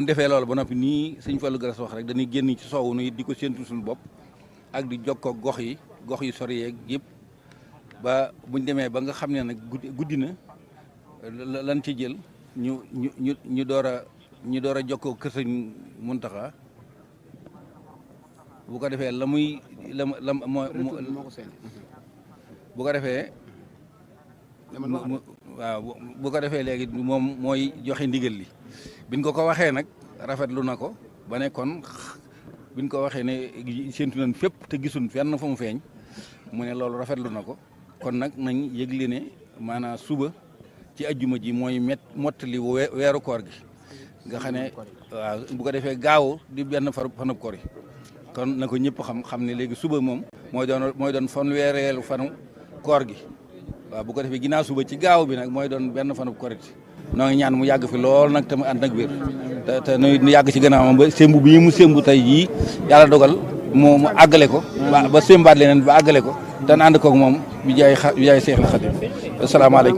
defee loolu ba noppi nii sëñ Fallou Garas wax rek dañuy génn ci soowu nu di ko séntu suñu bopp ak di jokkoo gox yi sori yeeg yëpp ba buñ demee ba nga xam ne nag guddi na lan ci jël ñu door a jokkoo kër sëñ Muntaxa bu ko defee bu ko defee waaw bu ko defee léegi moom mooy joxe ndigal li biñ ko waxee nag rafetlu na ko ba ne kon biñ ko waxee ne séntu nañ fépp te gisuñ fenn fa mu feeñ mu ne loolu rafetlu na ko kon nag nañ yëgle ne maanaam suba ci ajjuma ji mooy mottali weeru koor gi nga xam ne waaw bu ko defee gaaw di benn fanub koor yi kon na ko ñëpp xam ne léegi suba moom mooy doon fanweereelu fanu koor gi waaw bu ko defee ginnaaw suba ci gaaw bi nag mooy doon benn fanub korit noo ngi ñaan mu yàgg fi lool nag te mu ànd ak wér te nu yàgg ci gannaawam ba sémbu bii mu sémbu tey jii yàlla dogal mu àggale ko ba sémbaat leneen ba àggale ko te ànd koog moom bi jaay Seexul Xadiim asalaamaaleykum